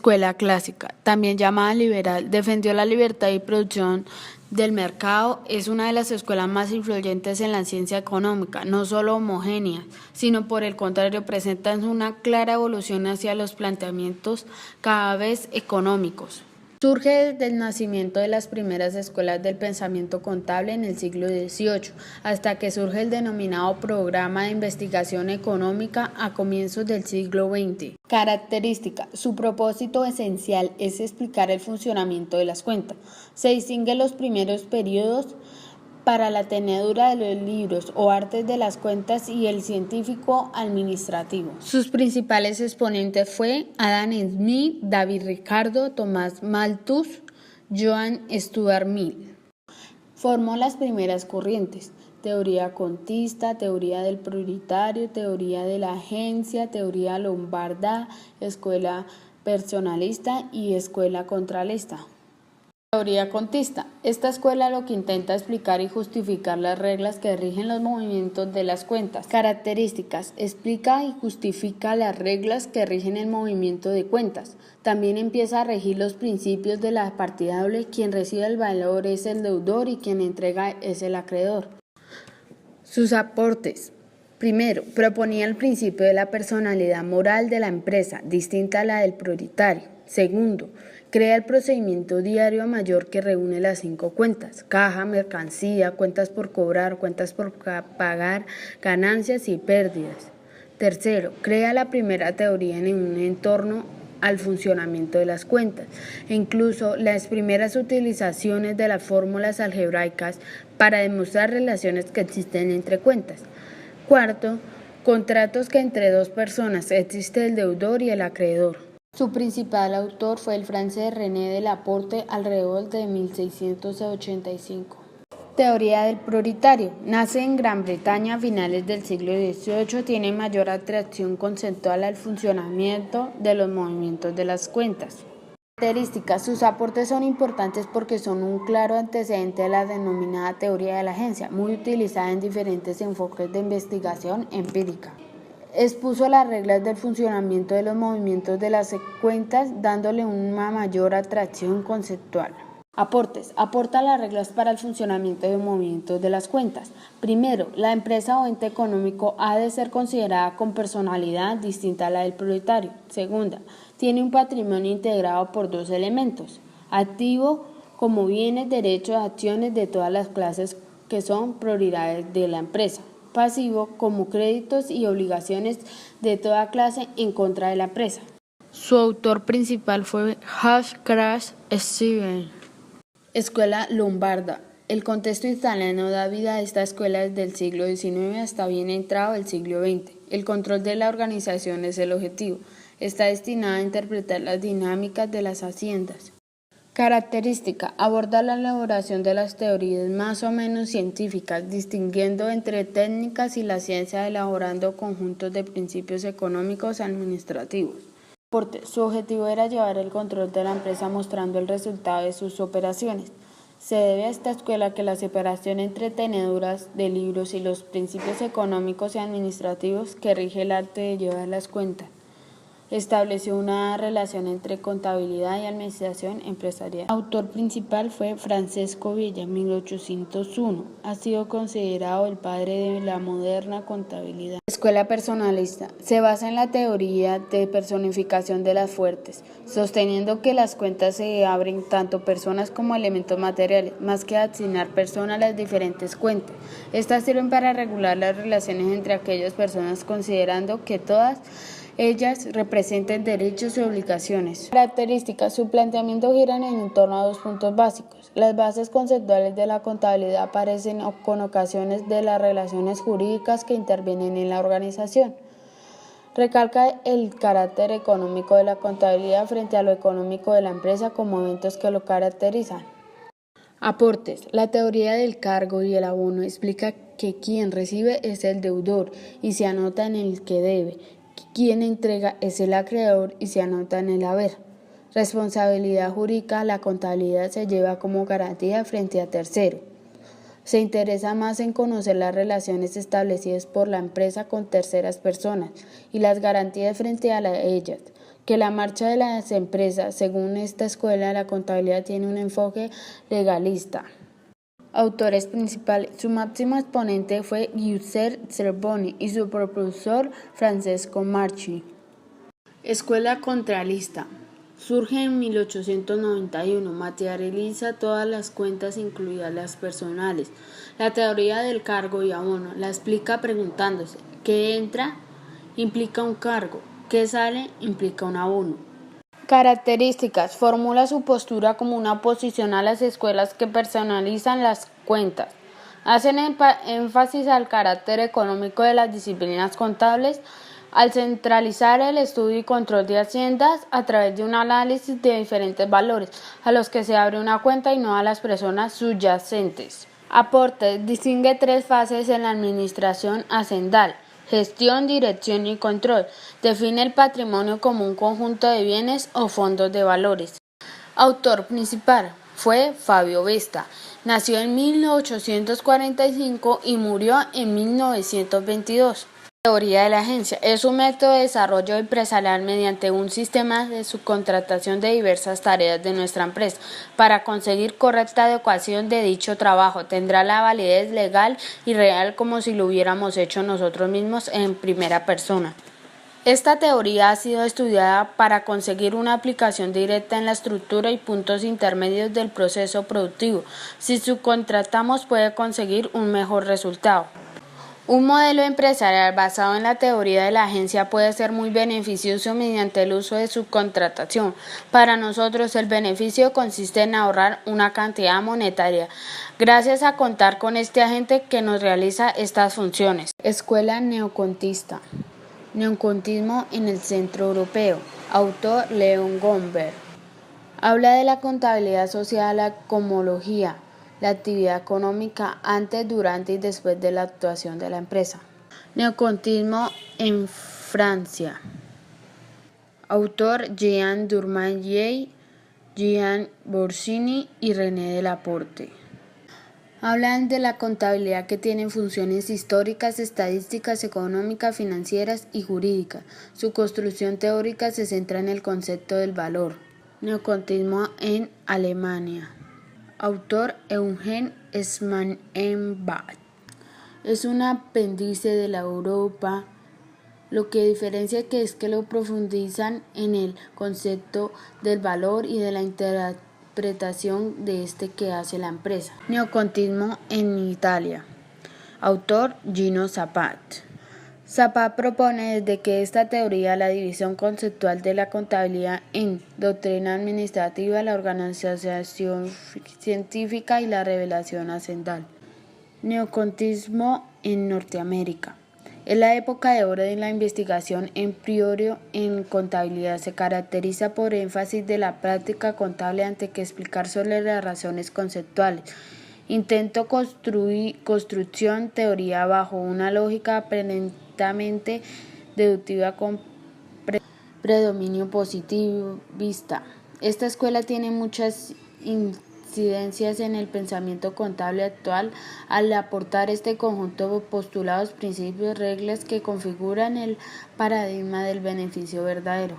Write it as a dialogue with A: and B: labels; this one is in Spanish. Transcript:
A: Escuela clásica, también llamada liberal, defendió la libertad y producción del mercado. Es una de las escuelas más influyentes en la ciencia económica, no solo homogénea, sino por el contrario presentan una clara evolución hacia los planteamientos cada vez económicos. Surge desde el nacimiento de las primeras escuelas del pensamiento contable en el siglo XVIII, hasta que surge el denominado Programa de Investigación Económica a comienzos del siglo XX. Característica: su propósito esencial es explicar el funcionamiento de las cuentas. Se distinguen los primeros periodos para la tenedura de los libros o artes de las cuentas y el científico administrativo. Sus principales exponentes fue Adam Smith, David Ricardo, Tomás Malthus, Joan Stuart Mill. Formó las primeras corrientes: teoría contista, teoría del prioritario, teoría de la agencia, teoría lombarda, escuela personalista y escuela contralista. Teoría contista. Esta escuela lo que intenta explicar y justificar las reglas que rigen los movimientos de las cuentas. Características: explica y justifica las reglas que rigen el movimiento de cuentas. También empieza a regir los principios de la partida doble. Quien recibe el valor es el deudor y quien entrega es el acreedor. Sus aportes: primero, proponía el principio de la personalidad moral de la empresa, distinta a la del prioritario. Segundo, crea el procedimiento diario mayor que reúne las 5 cuentas: caja, mercancía, cuentas por cobrar, cuentas por pagar, ganancias y pérdidas. Tercero, crea la primera teoría en un entorno al funcionamiento de las cuentas, e incluso las primeras utilizaciones de las fórmulas algebraicas para demostrar relaciones que existen entre cuentas. Cuarto, contratos que entre dos personas existe el deudor y el acreedor. Su principal autor fue el francés René de Laporte, alrededor de 1685. Teoría del prioritario. Nace en Gran Bretaña a finales del siglo XVIII, tiene mayor atracción conceptual al funcionamiento de los movimientos de las cuentas. Características: sus aportes son importantes porque son un claro antecedente de la denominada teoría de la agencia, muy utilizada en diferentes enfoques de investigación empírica. Expuso las reglas del funcionamiento de los movimientos de las cuentas, dándole una mayor atracción conceptual. Aportes. Aporta las reglas para el funcionamiento de movimientos de las cuentas. Primero, la empresa o ente económico ha de ser considerada con personalidad distinta a la del prioritario. Segunda, tiene un patrimonio integrado por 2 elementos: activo como bienes, derechos, acciones de todas las clases que son prioridades de la empresa; pasivo como créditos y obligaciones de toda clase en contra de la empresa. Su autor principal fue Hans Christian Schiller. Escuela lombarda. El contexto italiano da vida a esta escuela desde el siglo XIX hasta bien entrado el siglo XX. El control de la organización es el objetivo. Está destinada a interpretar las dinámicas de las haciendas. Característica: aborda la elaboración de las teorías más o menos científicas, distinguiendo entre técnicas y la ciencia, elaborando conjuntos de principios económicos administrativos. Su objetivo era llevar el control de la empresa mostrando el resultado de sus operaciones. Se debe a esta escuela que la separación entre teneduras de libros y los principios económicos y administrativos que rige el arte de llevar las cuentas. Estableció una relación entre contabilidad y administración empresarial. El autor principal fue Francesco Villa, 1801. Ha sido considerado el padre de la moderna contabilidad. Escuela personalista. Se basa en la teoría de personificación de las fuentes, sosteniendo que las cuentas se abren tanto personas como elementos materiales, más que asignar personas a las diferentes cuentas. Estas sirven para regular las relaciones entre aquellas personas, considerando que todas ellas representan derechos y obligaciones. Características: su planteamiento gira en torno a 2 puntos básicos. Las bases conceptuales de la contabilidad aparecen con ocasiones de las relaciones jurídicas que intervienen en la organización. Recalca el carácter económico de la contabilidad frente a lo económico de la empresa como eventos que lo caracterizan. Aportes. La teoría del cargo y el abono explica que quien recibe es el deudor y se anota en el que debe. Quien entrega es el acreedor y se anota en el haber. Responsabilidad jurídica. La contabilidad se lleva como garantía frente a tercero. Se interesa más en conocer las relaciones establecidas por la empresa con terceras personas y las garantías frente a ellas. que la marcha de las empresas. Según esta escuela, la contabilidad tiene un enfoque legalista. Autores principales. Su máximo exponente fue Giuseppe Cerboni y su propulsor Francesco Marchi. Escuela contralista. Surge en 1891, materializa todas las cuentas, incluidas las personales. La teoría del cargo y abono la explica preguntándose: ¿qué entra? Implica un cargo. ¿Qué sale? Implica un abono. Características. Formula su postura como una oposición a las escuelas que personalizan las cuentas. Hacen énfasis al carácter económico de las disciplinas contables, al centralizar el estudio y control de haciendas a través de un análisis de diferentes valores a los que se abre una cuenta y no a las personas subyacentes. Aporte. Distingue tres fases en la administración hacendal: gestión, dirección y control. Define el patrimonio como un conjunto de bienes o fondos de valores. Autor principal fue Fabio Vesta. Nació en 1845 y murió en 1922. Teoría de la agencia. Es un método de desarrollo empresarial mediante un sistema de subcontratación de diversas tareas de nuestra empresa para conseguir correcta adecuación de dicho trabajo. Tendrá la validez legal y real como si lo hubiéramos hecho nosotros mismos en primera persona. Esta teoría ha sido estudiada para conseguir una aplicación directa en la estructura y puntos intermedios del proceso productivo. Si subcontratamos, puede conseguir un mejor resultado. Un modelo empresarial basado en la teoría de la agencia puede ser muy beneficioso mediante el uso de subcontratación. Para nosotros, el beneficio consiste en ahorrar una cantidad monetaria, gracias a contar con este agente que nos realiza estas funciones. Escuela neocontista. Neocontismo en el Centro Europeo. Autor Leon Gomberg. Habla de la contabilidad asociada a la comología, la actividad económica antes, durante y después de la actuación de la empresa. Neocontismo en Francia. Autor Jean Durmay, Jean Borsini y René Delaporte. Hablan de la contabilidad que tiene funciones históricas, estadísticas, económicas, financieras y jurídicas. Su construcción teórica se centra en el concepto del valor. Neocontismo en Alemania. Autor Eugen Schmallenbach. Es un apéndice de la Europa, lo que diferencia que es que lo profundizan en el concepto del valor y de la interpretación de este que hace la empresa. Neocontismo en Italia. Autor Gino Zappat. Zappat propone desde que esta teoría la división conceptual de la contabilidad en doctrina administrativa, la organización científica y la revelación hacendal. Neocontismo en Norteamérica. Es la época de oro de la investigación en priori en contabilidad. Se caracteriza por énfasis de la práctica contable antes que explicar sobre las razones conceptuales. Intento construcción teoría bajo una lógica aparentemente deductiva con predominio positivista. Esta escuela tiene muchas incidencias en el pensamiento contable actual al aportar este conjunto de postulados, principios, reglas que configuran el paradigma del beneficio verdadero.